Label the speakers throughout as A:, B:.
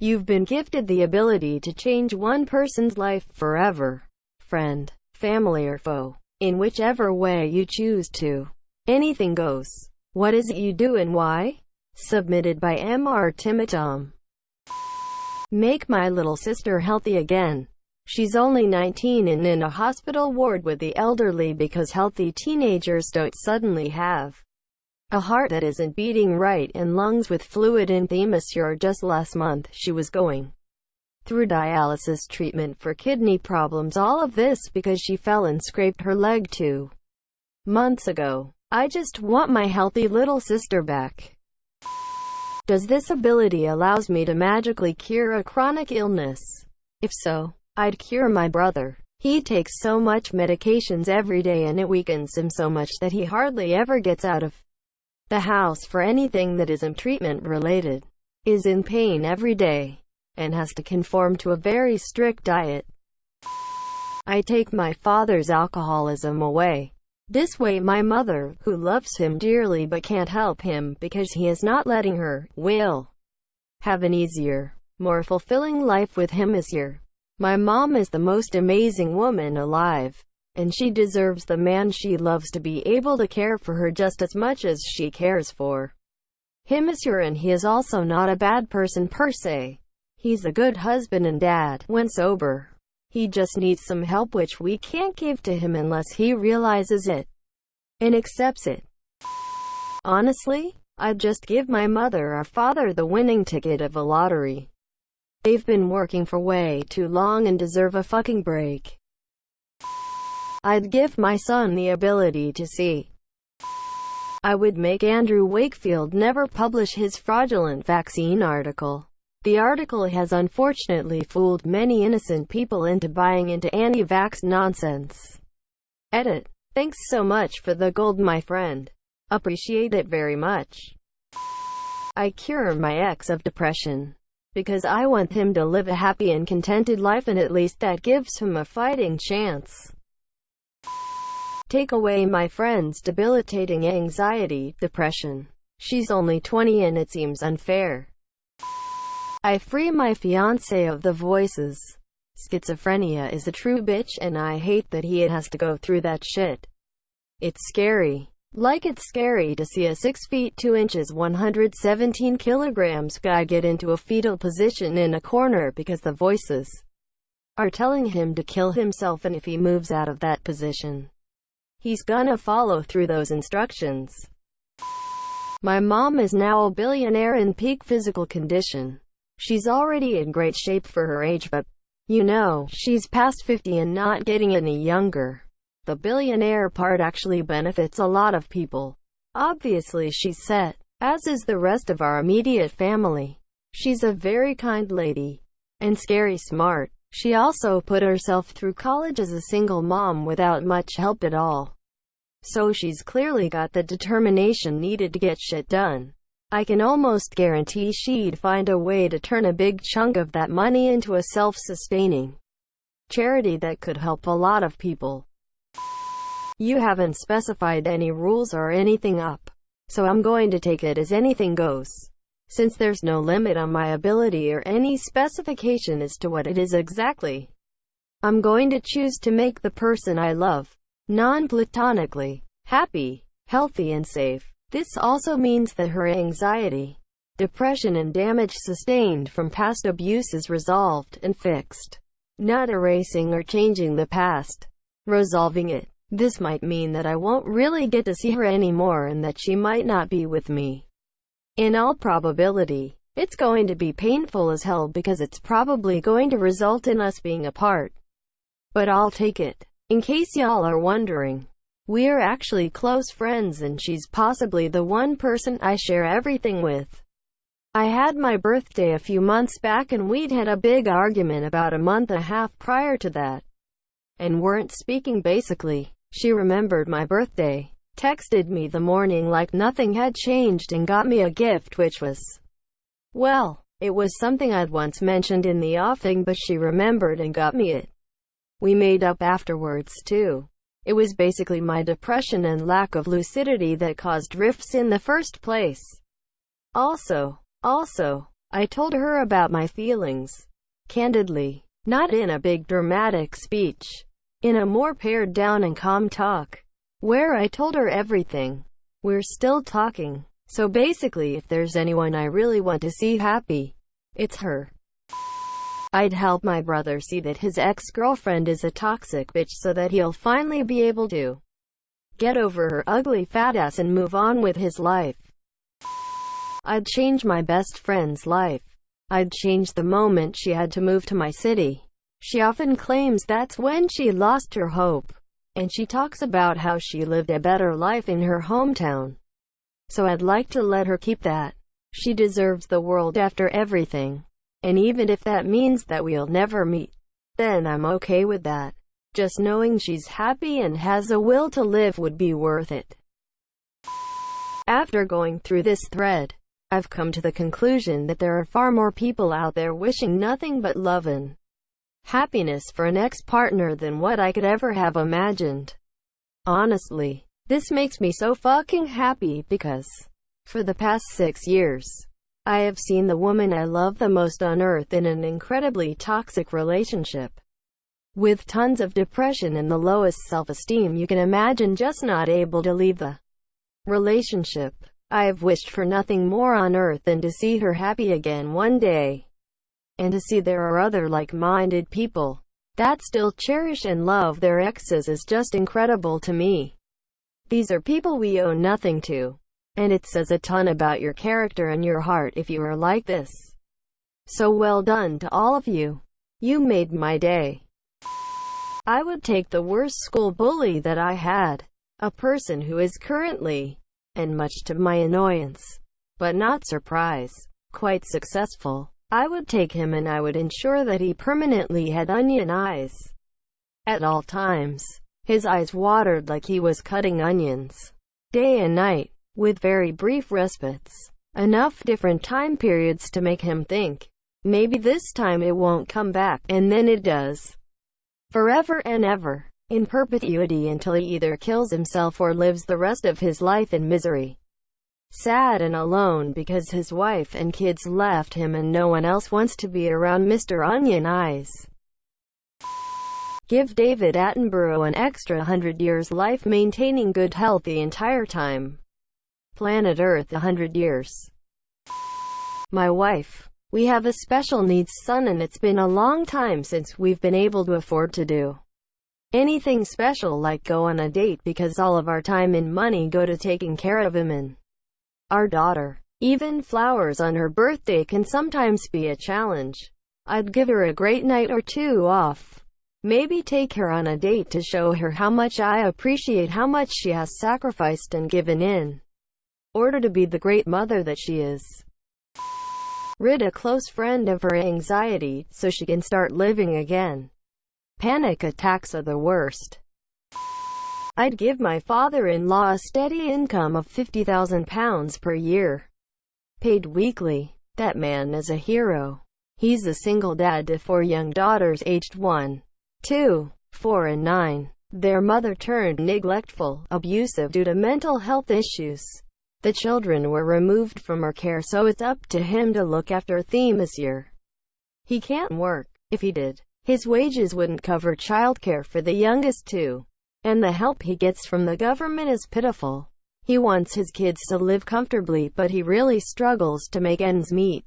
A: You've been gifted the ability to change one person's life forever. Friend, family or foe. In whichever way you choose to. Anything goes. What is it you do and why? Submitted by MrTimmyTam. Make my little sister healthy again. She's only 19 and in a hospital ward with the elderly because healthy teenagers don't suddenly have a heart that isn't beating right and lungs with fluid in themysure. Just last month she was going through dialysis treatment for kidney problems. All of this because she fell and scraped her leg 2 months ago. I just want my healthy little sister back. Does this ability allows me to magically cure a chronic illness? If so, I'd cure my brother. He takes so much medications every day and it weakens him so much that he hardly ever gets out of the house for anything that isn't treatment related, is in pain every day, and has to conform to a very strict diet. I take my father's alcoholism away. This way my mother, who loves him dearly but can't help him because he is not letting her, will have an easier, more fulfilling life with him this year. My mom is the most amazing woman alive, and she deserves the man she loves to be able to care for her just as much as she cares for him. And he is also not a bad person per se. He's a good husband and dad when sober. He just needs some help which we can't give to him unless he realizes it and accepts it. Honestly, I'd just give my mother or father the winning ticket of a lottery. They've been working for way too long and deserve a fucking break. I'd give my son the ability to see. I would make Andrew Wakefield never publish his fraudulent vaccine article. The article has unfortunately fooled many innocent people into buying into anti-vax nonsense. Edit. Thanks so much for the gold, my friend. Appreciate it very much. I cure my ex of depression because I want him to live a happy and contented life, and at least that gives him a fighting chance. Take away my friend's debilitating anxiety, depression. She's only 20 and it seems unfair. I free my fiancé of the voices. Schizophrenia is a true bitch and I hate that he has to go through that shit. It's scary. Like it's scary to see a 6 feet 2 inches 117 kilograms guy get into a fetal position in a corner because the voices are telling him to kill himself, and if he moves out of that position, he's gonna follow through those instructions. My mom is now a billionaire in peak physical condition. She's already in great shape for her age, but, you know, she's past 50 and not getting any younger. The billionaire part actually benefits a lot of people. Obviously she's set, as is the rest of our immediate family. She's a very kind lady, and scary smart. She also put herself through college as a single mom without much help at all. So she's clearly got the determination needed to get shit done. I can almost guarantee she'd find a way to turn a big chunk of that money into a self-sustaining charity that could help a lot of people. You haven't specified any rules or anything up, so I'm going to take it as anything goes. Since there's no limit on my ability or any specification as to what it is exactly, I'm going to choose to make the person I love, non-platonically, happy, healthy and safe. This also means that her anxiety, depression and damage sustained from past abuse is resolved and fixed. Not erasing or changing the past, resolving it. This might mean that I won't really get to see her anymore and that she might not be with me. In all probability, it's going to be painful as hell because it's probably going to result in us being apart. But I'll take it. In case y'all are wondering, we're actually close friends and she's possibly the one person I share everything with. I had my birthday a few months back and we'd had a big argument about a month and a half prior to that, and weren't speaking basically. She remembered my birthday, texted me the morning like nothing had changed and got me a gift which was, well, it was something I'd once mentioned in the offing, but she remembered and got me it. We made up afterwards too. It was basically my depression and lack of lucidity that caused rifts in the first place. Also, I told her about my feelings. Candidly. Not in a big dramatic speech. In a more pared down and calm talk. Where I told her everything. We're still talking. So basically, if there's anyone I really want to see happy, it's her. I'd help my brother see that his ex-girlfriend is a toxic bitch so that he'll finally be able to get over her ugly fat ass and move on with his life. I'd change my best friend's life. I'd change the moment she had to move to my city. She often claims that's when she lost her hope, and she talks about how she lived a better life in her hometown. So I'd like to let her keep that. She deserves the world after everything. And even if that means that we'll never meet, then I'm okay with that. Just knowing she's happy and has a will to live would be worth it. After going through this thread, I've come to the conclusion that there are far more people out there wishing nothing but love and happiness for an ex-partner than what I could ever have imagined. Honestly, this makes me so fucking happy because, for the past 6 years, I have seen the woman I love the most on earth in an incredibly toxic relationship, with tons of depression and the lowest self-esteem you can imagine, just not able to leave the relationship. I have wished for nothing more on earth than to see her happy again one day, and to see there are other like-minded people that still cherish and love their exes is just incredible to me. These are people we owe nothing to. And it says a ton about your character and your heart if you are like this. So well done to all of you. You made my day. I would take the worst school bully that I had, a person who is currently, and much to my annoyance, but not surprise, quite successful. I would take him and I would ensure that he permanently had onion eyes. At all times, his eyes watered like he was cutting onions, day and night, with very brief respites. Enough different time periods to make him think, maybe this time it won't come back, and then it does. Forever and ever, in perpetuity, until he either kills himself or lives the rest of his life in misery. Sad and alone because his wife and kids left him and no one else wants to be around Mr. Onion Eyes. Give David Attenborough an extra 100 years life maintaining good health the entire time. Planet Earth 100 years. My wife. We have a special needs son and it's been a long time since we've been able to afford to do anything special like go on a date because all of our time and money go to taking care of him and our daughter. Even flowers on her birthday can sometimes be a challenge. I'd give her a great night or two off. Maybe take her on a date to show her how much I appreciate how much she has sacrificed and given in order to be the great mother that she is. Rid a close friend of her anxiety, so she can start living again. Panic attacks are the worst. I'd give my father-in-law a steady income of £50,000 per year. Paid weekly. That man is a hero. He's a single dad to 4 young daughters aged 1, 2, 4 and 9. Their mother turned neglectful, abusive due to mental health issues. The children were removed from her care, so it's up to him to look after them this year. He can't work. If he did, his wages wouldn't cover childcare for the youngest 2. And the help he gets from the government is pitiful. He wants his kids to live comfortably, but he really struggles to make ends meet.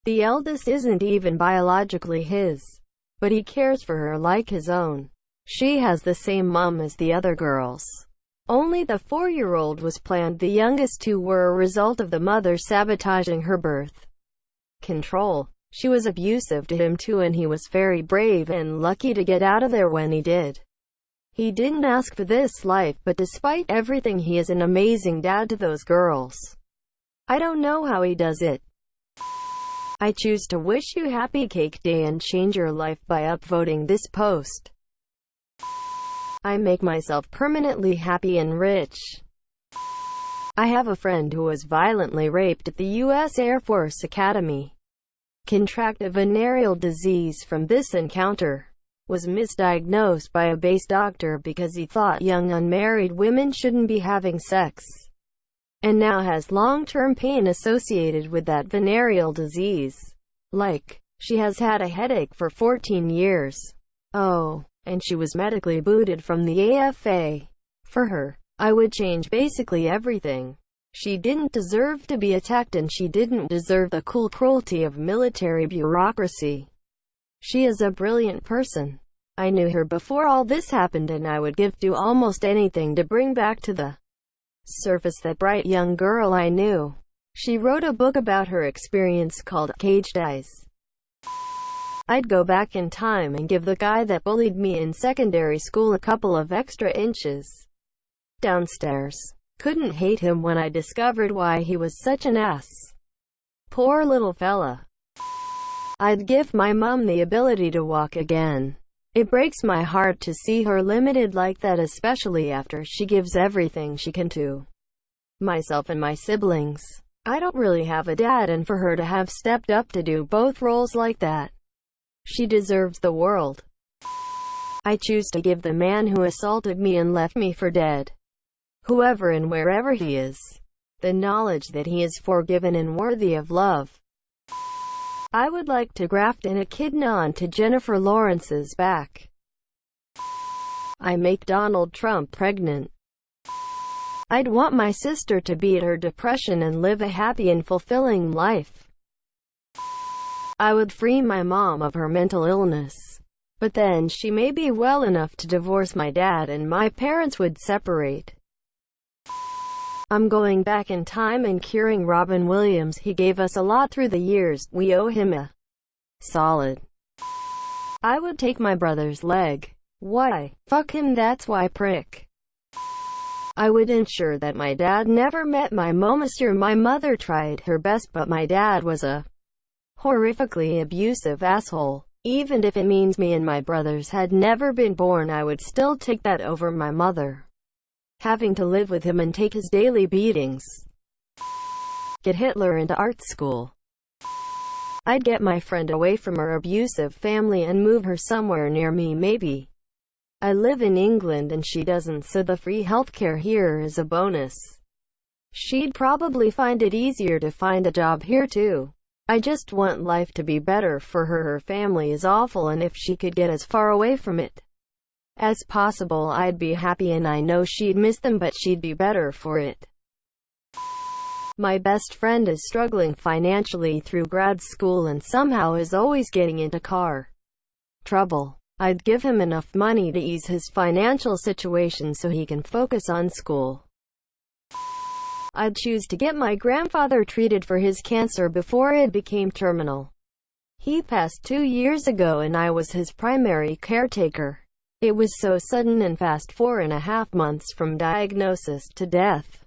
A: The eldest isn't even biologically his, but he cares for her like his own. She has the same mom as the other girls. Only the 4-year-old was planned. The youngest 2 were a result of the mother sabotaging her birth control. She was abusive to him too, and he was very brave and lucky to get out of there when he did. He didn't ask for this life, but despite everything he is an amazing dad to those girls. I don't know how he does it. I choose to wish you happy cake day and change your life by upvoting this post. I make myself permanently happy and rich. I have a friend who was violently raped at the U.S. Air Force Academy. Contracted venereal disease from this encounter. Was misdiagnosed by a base doctor because he thought young unmarried women shouldn't be having sex. and now has long-term pain associated with that venereal disease. Like, she has had a headache for 14 years. Oh, and she was medically booted from the AFA. For her, I would change basically everything. She didn't deserve to be attacked, and she didn't deserve the cool cruelty of military bureaucracy. She is a brilliant person. I knew her before all this happened, and I would do almost anything to bring back to the surface that bright young girl I knew. She wrote a book about her experience called Caged Eyes. I'd go back in time and give the guy that bullied me in secondary school a couple of extra inches downstairs. Couldn't hate him when I discovered why he was such an ass. Poor little fella. I'd give my mom the ability to walk again. It breaks my heart to see her limited like that, especially after she gives everything she can to myself and my siblings. I don't really have a dad, and for her to have stepped up to do both roles like that, she deserves the world. I choose to give the man who assaulted me and left me for dead, whoever and wherever he is, the knowledge that he is forgiven and worthy of love. I would like to graft an echidna onto Jennifer Lawrence's back. I make Donald Trump pregnant. I'd want my sister to beat her depression and live a happy and fulfilling life. I would free my mom of her mental illness. But then she may be well enough to divorce my dad and my parents would separate. I'm going back in time and curing Robin Williams. He gave us a lot through the years. We owe him a solid. I would take my brother's leg. Why? Fuck him, that's why, prick. I would ensure that my dad never met my mom. My mother tried her best, but my dad was a horrifically abusive asshole. Even if it means me and my brothers had never been born, I would still take that over my mother having to live with him and take his daily beatings. Get Hitler into art school. I'd get my friend away from her abusive family and move her somewhere near me. Maybe. I live in England and she doesn't, so the free healthcare here is a bonus. She'd probably find it easier to find a job here too. I just want life to be better for her. Her family is awful, and if she could get as far away from it as possible, I'd be happy, and I know she'd miss them, but she'd be better for it. My best friend is struggling financially through grad school and somehow is always getting into car trouble. I'd give him enough money to ease his financial situation so he can focus on school. I'd choose to get my grandfather treated for his cancer before it became terminal. He passed 2 years ago and I was his primary caretaker. It was so sudden and fast, 4.5 months from diagnosis to death.